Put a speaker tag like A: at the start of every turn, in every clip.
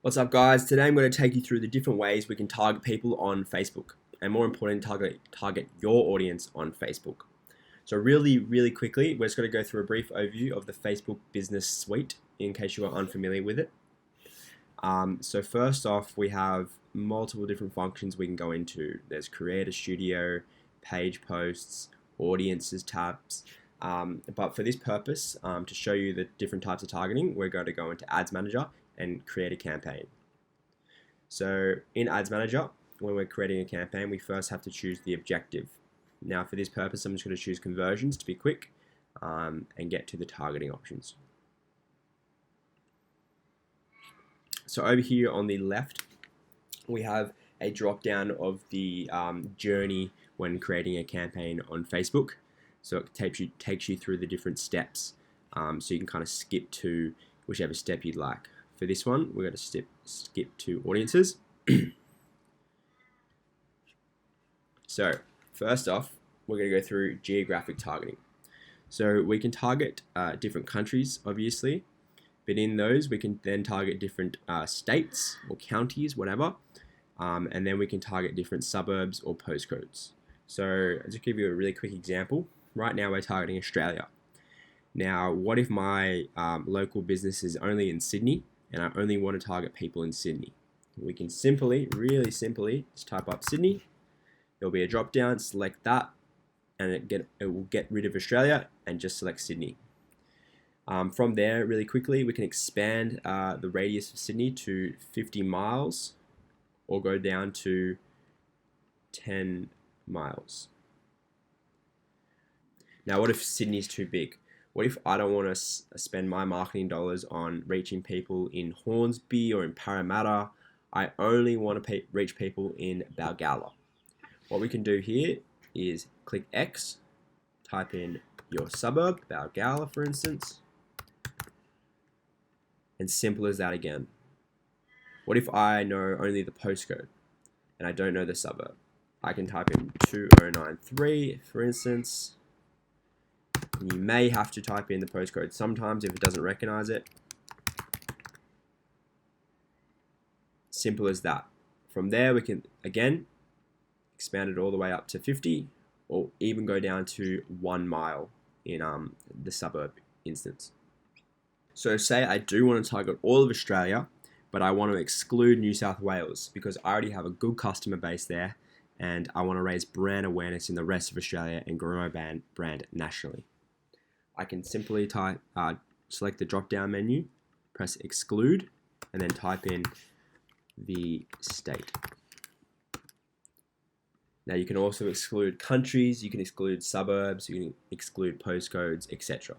A: What's up, guys? Today I'm going to take you through the different ways we can target people on Facebook, and more important, target your audience on Facebook. So really quickly, we're just going to go through a brief overview of the Facebook Business Suite in case you are unfamiliar with it. So first off, we have multiple different functions we can go into. There's Creator Studio, Page Posts, Audiences tabs. But for this purpose, to show you the different types of targeting, we're going to go into Ads Manager and create a campaign. So in Ads Manager, when we're creating a campaign, we first have to choose the objective. Now for this purpose, I'm just going to choose conversions to be quick and get to the targeting options. So over here on the left, we have a drop down of the journey when creating a campaign on Facebook. So it takes you through the different steps, so you can kind of skip to whichever step you'd like. For this one, we're going to skip to audiences. So first off, we're going to go through geographic targeting. So we can target different countries, obviously, but in those we can then target different states or counties, whatever, and then we can target different suburbs or postcodes. So I'll just give you a really quick example. Right now we're targeting Australia. Now, what if my local business is only in Sydney and I only want to target people in Sydney? We can really simply, just type up Sydney. There'll be a drop down, select that, and it will get rid of Australia and just select Sydney. From there, really quickly, we can expand the radius of Sydney to 50 miles or go down to 10 miles. Now, what if Sydney is too big? What if I don't want to spend my marketing dollars on reaching people in Hornsby or in Parramatta? I only want to reach people in Balgowlah. What we can do here is click X, type in your suburb, Balgowlah for instance, and simple as that again. What if I know only the postcode and I don't know the suburb? I can type in 2093 for instance. You may have to type in the postcode sometimes if it doesn't recognize it. Simple as that. From there, we can again expand it all the way up to 50 or even go down to 1 mile in the suburb instance. So say I do want to target all of Australia, but I want to exclude New South Wales because I already have a good customer base there and I want to raise brand awareness in the rest of Australia and grow my brand nationally. I can simply select the drop down menu, press exclude, and then type in the state. Now you can also exclude countries, you can exclude suburbs, you can exclude postcodes, etc.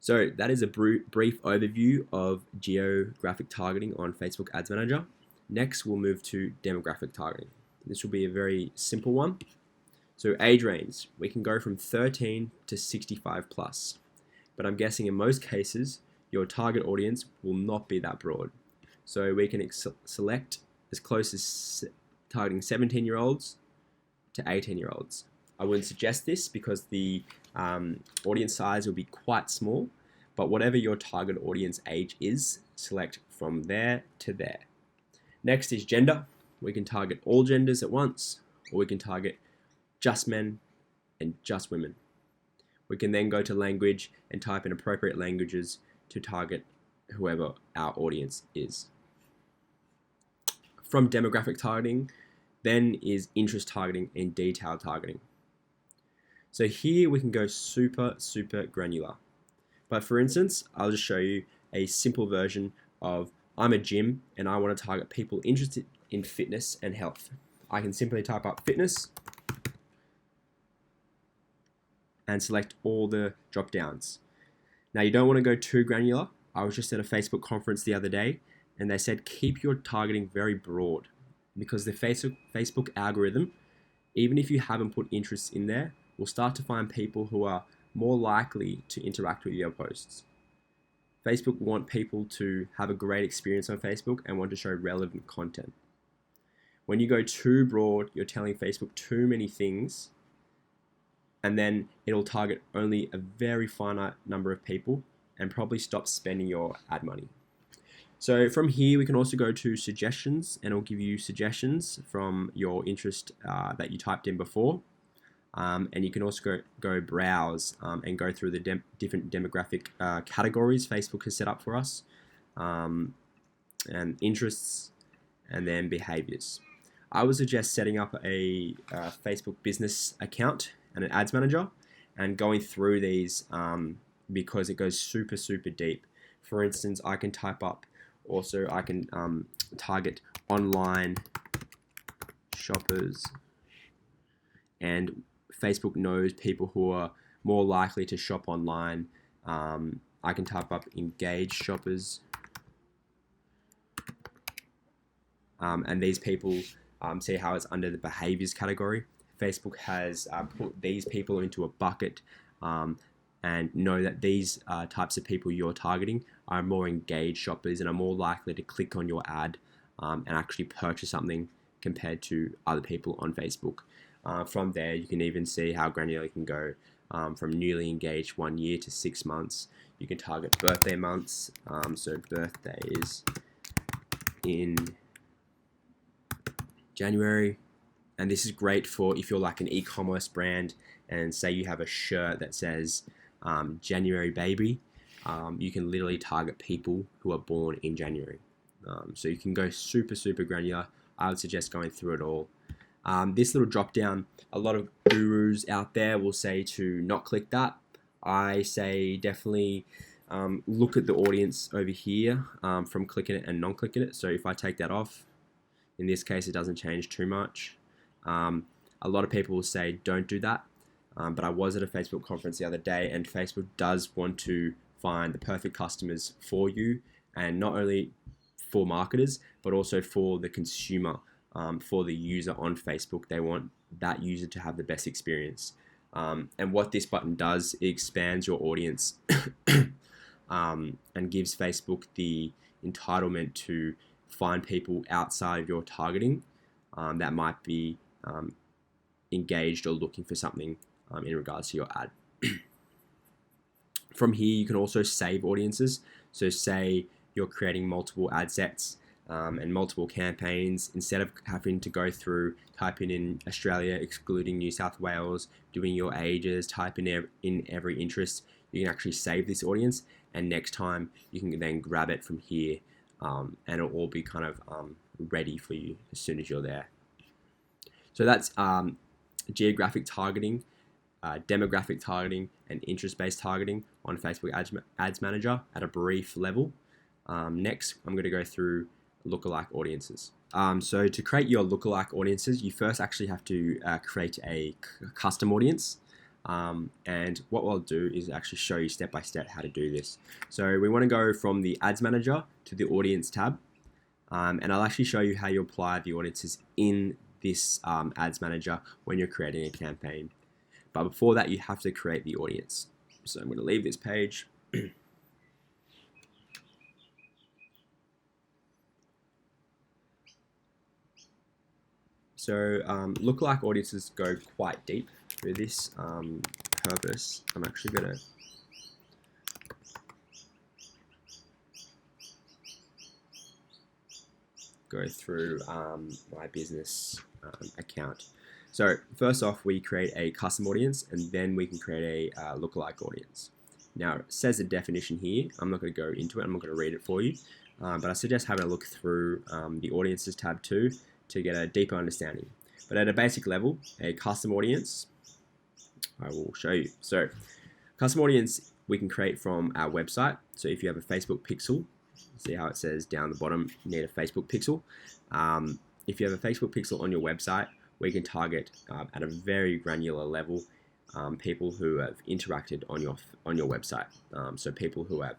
A: So that is a brief overview of geographic targeting on Facebook Ads Manager. Next, we'll move to demographic targeting. This will be a very simple one. So age range, we can go from 13 to 65 plus. But I'm guessing in most cases, your target audience will not be that broad. So we can select as close as targeting 17-year-olds to 18-year-olds. I wouldn't suggest this because the audience size will be quite small, but whatever your target audience age is, select from there to there. Next is gender. We can target all genders at once, or we can target just men and just women. We can then go to language and type in appropriate languages to target whoever our audience is. From demographic targeting, then is interest targeting and detail targeting. So here we can go super granular. But for instance, I'll just show you a simple version of I'm a gym and I want to target people interested in fitness and health. I can simply type up fitness and select all the drop downs. Now you don't want to go too granular. I was just at a Facebook conference the other day and they said keep your targeting very broad because the Facebook algorithm, even if you haven't put interests in there, will start to find people who are more likely to interact with your posts. Facebook want people to have a great experience on Facebook and want to show relevant content. When you go too broad, you're telling Facebook too many things, and then it'll target only a very finite number of people and probably stop spending your ad money. So from here, we can also go to suggestions, and it'll give you suggestions from your interest that you typed in before. And you can also go browse and go through the different demographic categories Facebook has set up for us, and interests, and then behaviors. I would suggest setting up a Facebook business account and an ads manager and going through these because it goes super, super deep. For instance, I can type up, also I can target online shoppers, and Facebook knows people who are more likely to shop online. I can type up engaged shoppers, and these people, see how it's under the behaviors category. Facebook has put these people into a bucket, and know that these types of people you're targeting are more engaged shoppers and are more likely to click on your ad and actually purchase something compared to other people on Facebook. From there, you can even see how granular you can go, from newly engaged 1 year to 6 months. You can target birthday months, so birthdays in January. And this is great for if you're like an e-commerce brand and say you have a shirt that says January baby. You can literally target people who are born in January. So you can go super, super granular. I would suggest going through it all. This little drop down, a lot of gurus out there will say to not click that. I say definitely look at the audience over here from clicking it and non-clicking it. So if I take that off, in this case, it doesn't change too much. A lot of people will say don't do that, but I was at a Facebook conference the other day, and Facebook does want to find the perfect customers for you, and not only for marketers, but also for the consumer, for the user on Facebook. They want that user to have the best experience. And what this button does, it expands your audience and gives Facebook the entitlement to find people outside of your targeting that might be engaged or looking for something in regards to your ad. From here, you can also save audiences. So say you're creating multiple ad sets and multiple campaigns. Instead of having to go through typing in Australia excluding New South Wales, doing your ages, typing in every interest, you can actually save this audience, and next time you can then grab it from here, and it'll all be kind of ready for you as soon as you're there. So that's geographic targeting, demographic targeting, and interest-based targeting on Facebook Ads Manager at a brief level. Next, I'm going to go through lookalike audiences. So to create your lookalike audiences, you first actually have to create a custom audience. And what I'll do is actually show you step by step how to do this. So we want to go from the Ads Manager to the Audience tab, and I'll actually show you how you apply the audiences in this Ads Manager when you're creating a campaign. But before that, you have to create the audience. So I'm going to leave this page. So lookalike audiences go quite deep. For this purpose, I'm actually going to go through my business account. So first off, we create a custom audience, and then we can create a lookalike audience. Now, it says the definition here. I'm not going to go into it. I'm not going to read it for you. But I suggest having a look through the Audiences tab too to get a deeper understanding. But at a basic level, a custom audience, I will show you. So custom audience we can create from our website. So if you have a Facebook pixel, see how it says down the bottom, you need a Facebook pixel. If you have a Facebook pixel on your website, we can target at a very granular level people who have interacted on your website. So people who have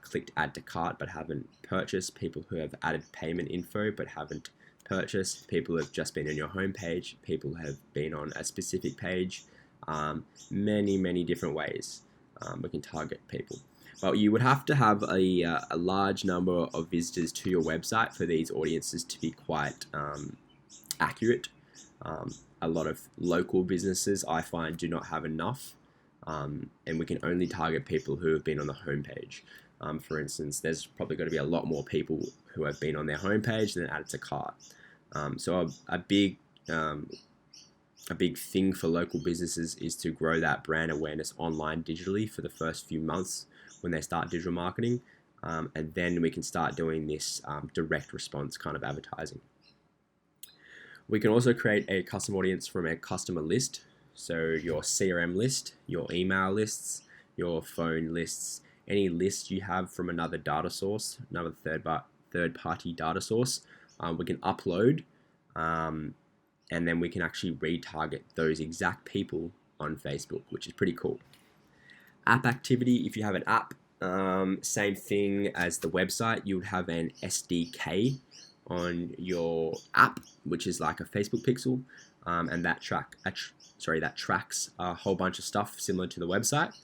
A: clicked add to cart but haven't purchased, people who have added payment info but haven't purchased, people who have just been on your homepage, people who have been on a specific page, many different ways we can target people. But you would have to have a large number of visitors to your website for these audiences to be quite accurate. A lot of local businesses I find do not have enough, and we can only target people who have been on the homepage. For instance, there's probably going to be a lot more people who have been on their homepage than added to cart. So a big thing for local businesses is to grow that brand awareness online digitally for the first few months when they start digital marketing, and then we can start doing this direct response kind of advertising. We can also create a custom audience from a customer list. So your CRM list, your email lists, your phone lists, any list you have from another data source, another third-party data source, we can upload, and then we can actually retarget those exact people on Facebook, which is pretty cool. App activity, if you have an app, same thing as the website, you would have an SDK on your app, which is like a Facebook pixel, and that tracks a whole bunch of stuff similar to the website,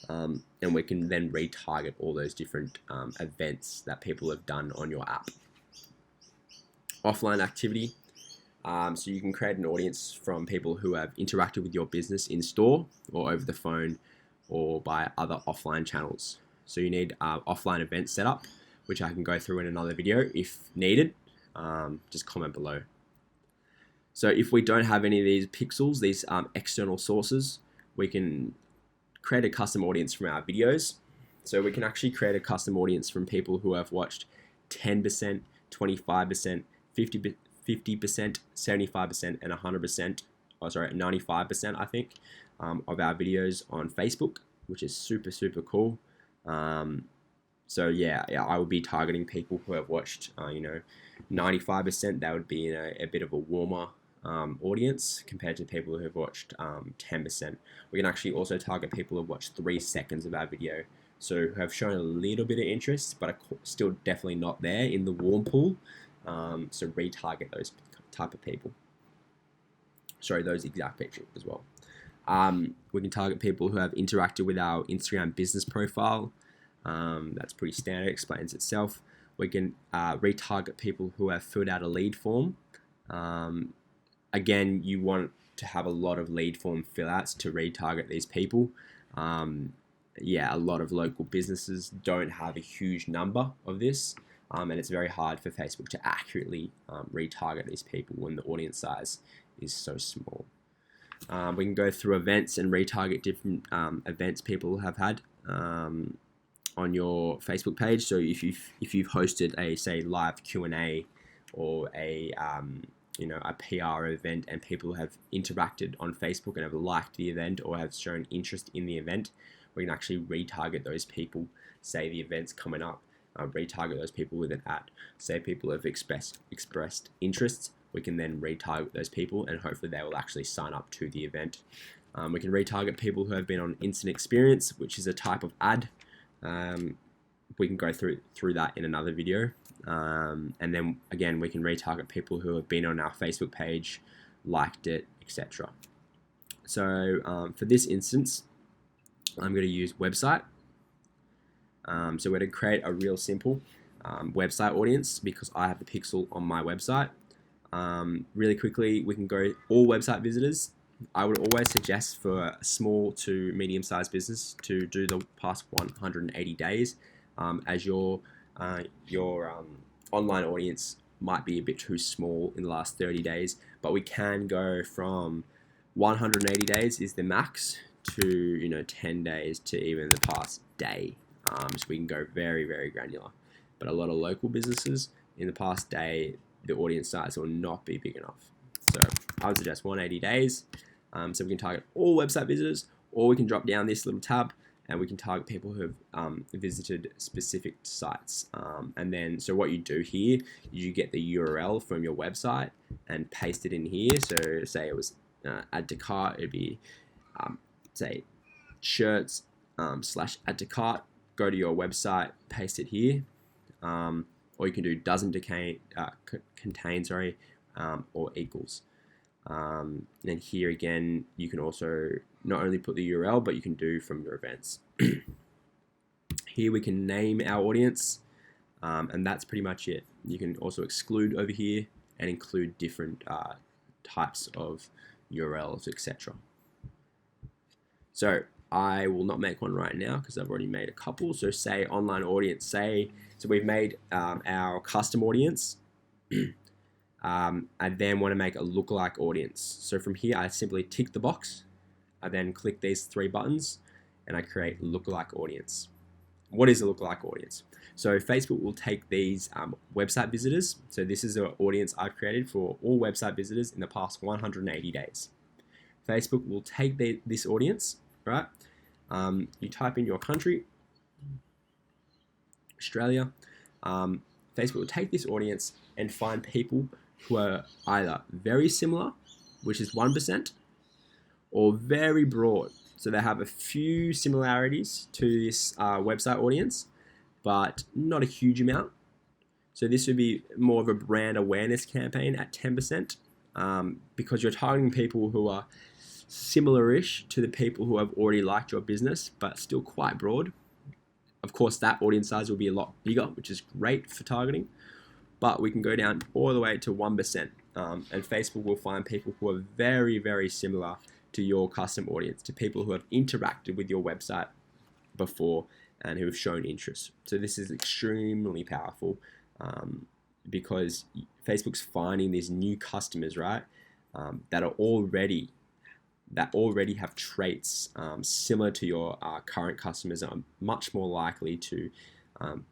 A: and we can then retarget all those different events that people have done on your app. Offline activity, so you can create an audience from people who have interacted with your business in store or over the phone or by other offline channels. So you need offline events set up, which I can go through in another video if needed. Just comment below. So if we don't have any of these pixels, these external sources, we can create a custom audience from our videos. So we can actually create a custom audience from people who have watched 10%, 25%, 50%, 75%, and 100%, 95%, I think, of our videos on Facebook, which is super, super cool. So yeah, I would be targeting people who have watched, 95%. That would be a bit of a warmer audience compared to people who have watched 10%. We can actually also target people who have watched 3 seconds of our video, so who have shown a little bit of interest, but are still definitely not there in the warm pool. So retarget those type of people. Sorry, those exact people as well. We can target people who have interacted with our Instagram business profile. That's pretty standard, explains itself. We can retarget people who have filled out a lead form. Again, you want to have a lot of lead form fill outs to retarget these people. A lot of local businesses don't have a huge number of this, and it's very hard for Facebook to accurately retarget these people when the audience size is so small. We can go through events and retarget different events people have had on your Facebook page. So if you've hosted a, say, live Q&A or a PR event, and people have interacted on Facebook and have liked the event or have shown interest in the event, we can actually retarget those people. Say the event's coming up, retarget those people with an ad. Say people have expressed interest, we can then retarget those people, and hopefully they will actually sign up to the event. We can retarget people who have been on instant experience, which is a type of ad. We can go through that in another video. And then again, we can retarget people who have been on our Facebook page, liked it, etc. So for this instance, I'm going to use website. So we're going to create a real simple website audience because I have the pixel on my website. Really quickly, we can go all website visitors. I would always suggest for a small to medium-sized business to do the past 180 days, as your online audience might be a bit too small in the last 30 days. But we can go from 180 days is the max to 10 days to even the past day. So we can go very, very granular. But a lot of local businesses in the past day, the audience size will not be big enough. So I would suggest 180 days. So we can target all website visitors, or we can drop down this little tab and we can target people who have visited specific sites. And then, so what you do here, you get the URL from your website and paste it in here. So say it was add to cart, it'd be say shirts / add to cart. Go to your website, paste it here. Or you can do doesn't contain, or equals. And then here again, you can also not only put the URL, but you can do from your events. Here we can name our audience, and that's pretty much it. You can also exclude over here and include different types of URLs, etc. So I will not make one right now because I've already made a couple. So say online audience, so we've made our custom audience. I then want to make a lookalike audience. So from here, I simply tick the box. I then click these 3 buttons and I create lookalike audience. What is a lookalike audience? So Facebook will take these website visitors. So this is an audience I've created for all website visitors in the past 180 days. Facebook will take this audience, right? You type in your country, Australia. Facebook will take this audience and find people who are either very similar, which is 1%, or very broad. So they have a few similarities to this website audience, but not a huge amount. So this would be more of a brand awareness campaign at 10%, because you're targeting people who are similar-ish to the people who have already liked your business, but still quite broad. Of course, that audience size will be a lot bigger, which is great for targeting, but we can go down all the way to 1%, and Facebook will find people who are very, very similar to your custom audience, to people who have interacted with your website before and who have shown interest. So this is extremely powerful, because Facebook's finding these new customers, right, that already have traits similar to your current customers, are much more likely to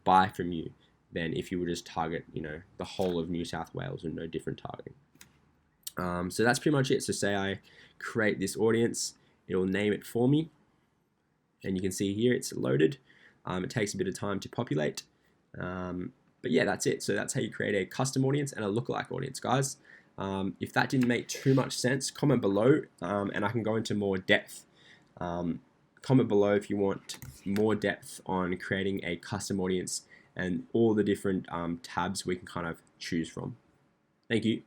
A: buy from you than if you would just target, the whole of New South Wales and no different targeting. So that's pretty much it. So say I create this audience, it'll name it for me, and you can see here it's loaded. It takes a bit of time to populate, but yeah, that's it. So that's how you create a custom audience and a lookalike audience, guys. If that didn't make too much sense, comment below, and I can go into more depth. Comment below if you want more depth on creating a custom audience and all the different tabs we can kind of choose from. Thank you.